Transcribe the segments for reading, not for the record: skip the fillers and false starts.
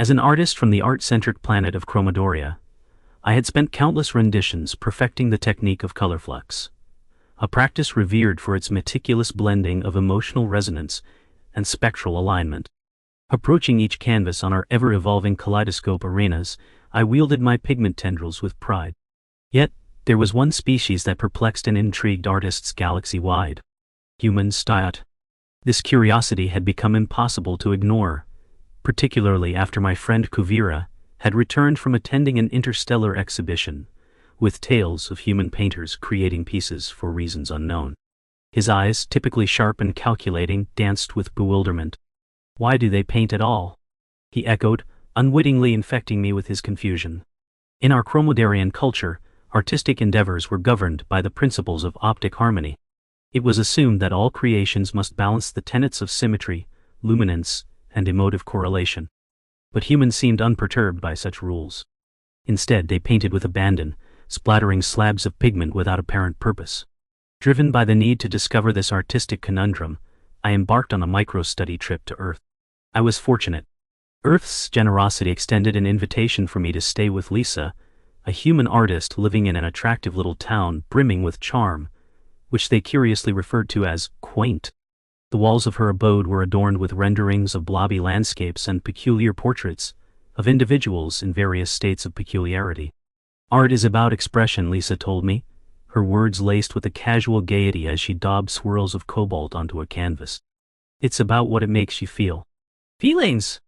As an artist from the art-centric planet of Chromadoria, I had spent countless renditions perfecting the technique of color flux, a practice revered for its meticulous blending of emotional resonance and spectral alignment. Approaching each canvas on our ever-evolving kaleidoscope arenas, I wielded my pigment tendrils with pride. Yet, there was one species that perplexed and intrigued artists galaxy-wide: human styot. This curiosity had become impossible to ignore, particularly after my friend Kuvira had returned from attending an interstellar exhibition, with tales of human painters creating pieces for reasons unknown. His eyes, typically sharp and calculating, danced with bewilderment. "Why do they paint at all?" he echoed, unwittingly infecting me with his confusion. In our Chromodarian culture, artistic endeavors were governed by the principles of optic harmony. It was assumed that all creations must balance the tenets of symmetry, luminance, and emotive correlation. But humans seemed unperturbed by such rules. Instead, they painted with abandon, splattering slabs of pigment without apparent purpose. Driven by the need to discover this artistic conundrum, I embarked on a micro-study trip to Earth. I was fortunate. Earth's generosity extended an invitation for me to stay with Lisa, a human artist living in an attractive little town brimming with charm, which they curiously referred to as quaint. The walls of her abode were adorned with renderings of blobby landscapes and peculiar portraits of individuals in various states of peculiarity. "Art is about expression," Lisa told me, her words laced with a casual gaiety as she daubed swirls of cobalt onto a canvas. "It's about what it makes you feel." Feelings!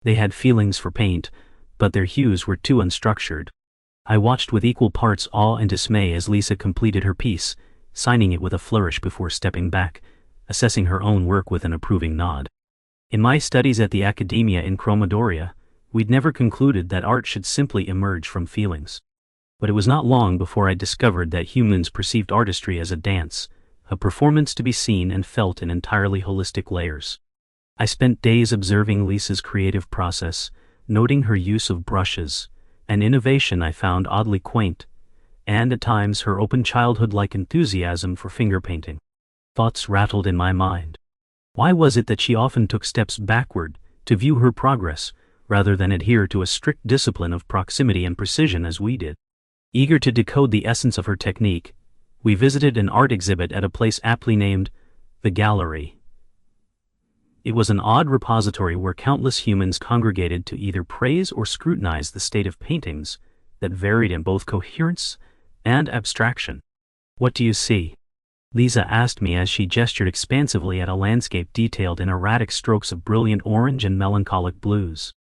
They had feelings for paint, but their hues were too unstructured. I watched with equal parts awe and dismay as Lisa completed her piece, signing it with a flourish before stepping back, assessing her own work with an approving nod. In my studies at the academia in Chromadoria, we'd never concluded that art should simply emerge from feelings. But it was not long before I discovered that humans perceived artistry as a dance, a performance to be seen and felt in entirely holistic layers. I spent days observing Lisa's creative process, noting her use of brushes, an innovation I found oddly quaint, and at times her open childhood-like enthusiasm for finger painting. Thoughts rattled in my mind. Why was it that she often took steps backward to view her progress, rather than adhere to a strict discipline of proximity and precision as we did? Eager to decode the essence of her technique, we visited an art exhibit at a place aptly named the Gallery. It was an odd repository where countless humans congregated to either praise or scrutinize the state of paintings that varied in both coherence and abstraction. "What do you see?" Lisa asked me as she gestured expansively at a landscape detailed in erratic strokes of brilliant orange and melancholic blues.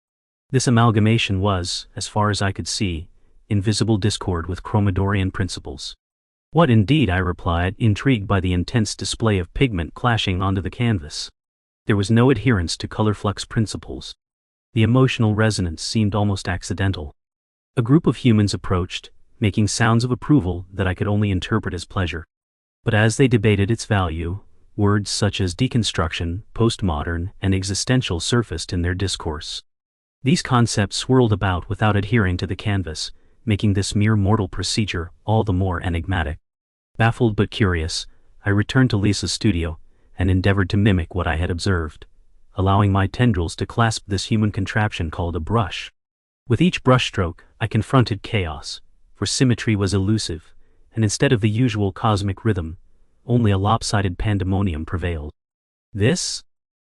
This amalgamation was, as far as I could see, in visible discord with Chromadorian principles. "What indeed?" I replied, intrigued by the intense display of pigment clashing onto the canvas. There was no adherence to color flux principles. The emotional resonance seemed almost accidental. A group of humans approached, making sounds of approval that I could only interpret as pleasure. But as they debated its value, words such as deconstruction, postmodern, and existential surfaced in their discourse. These concepts swirled about without adhering to the canvas, making this mere mortal procedure all the more enigmatic. Baffled but curious, I returned to Lisa's studio and endeavored to mimic what I had observed, allowing my tendrils to clasp this human contraption called a brush. With each brushstroke, I confronted chaos, for symmetry was elusive, and instead of the usual cosmic rhythm, only a lopsided pandemonium prevailed. "This?"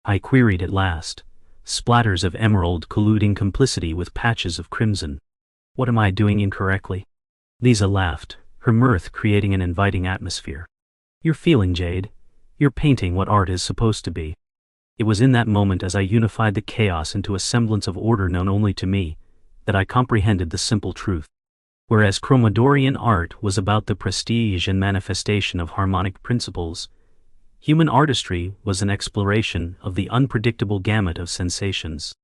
I queried at last, splatters of emerald colluding complicity with patches of crimson. "What am I doing incorrectly?" Lisa laughed, her mirth creating an inviting atmosphere. "You're feeling, Jade. You're painting what art is supposed to be." It was in that moment, as I unified the chaos into a semblance of order known only to me, that I comprehended the simple truth. Whereas Chromadorian art was about the prestige and manifestation of harmonic principles, human artistry was an exploration of the unpredictable gamut of sensations.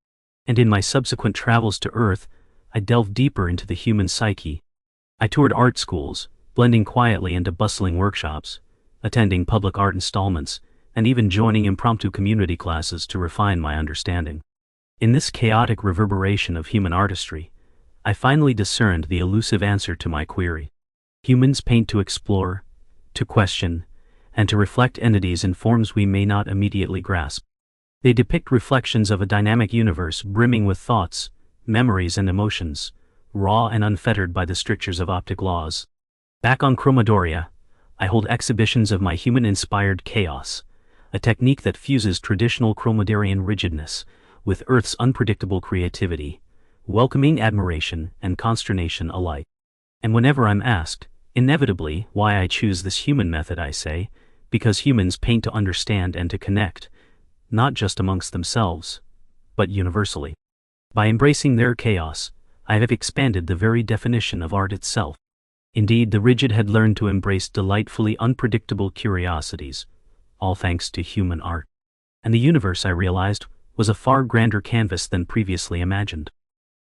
And in my subsequent travels to Earth, I delved deeper into the human psyche. I toured art schools, blending quietly into bustling workshops, attending public art installments, and even joining impromptu community classes to refine my understanding. In this chaotic reverberation of human artistry, I finally discerned the elusive answer to my query. Humans paint to explore, to question, and to reflect entities in forms we may not immediately grasp. They depict reflections of a dynamic universe brimming with thoughts, memories and emotions, raw and unfettered by the strictures of optic laws. Back on Chromadoria, I hold exhibitions of my human-inspired chaos, a technique that fuses traditional Chromodarian rigidness with Earth's unpredictable creativity, welcoming admiration and consternation alike. And whenever I'm asked, inevitably, why I choose this human method, I say, because humans paint to understand and to connect, not just amongst themselves, but universally. By embracing their chaos, I have expanded the very definition of art itself. Indeed, the rigid had learned to embrace delightfully unpredictable curiosities, all thanks to human art. And the universe, I realized, was a far grander canvas than previously imagined.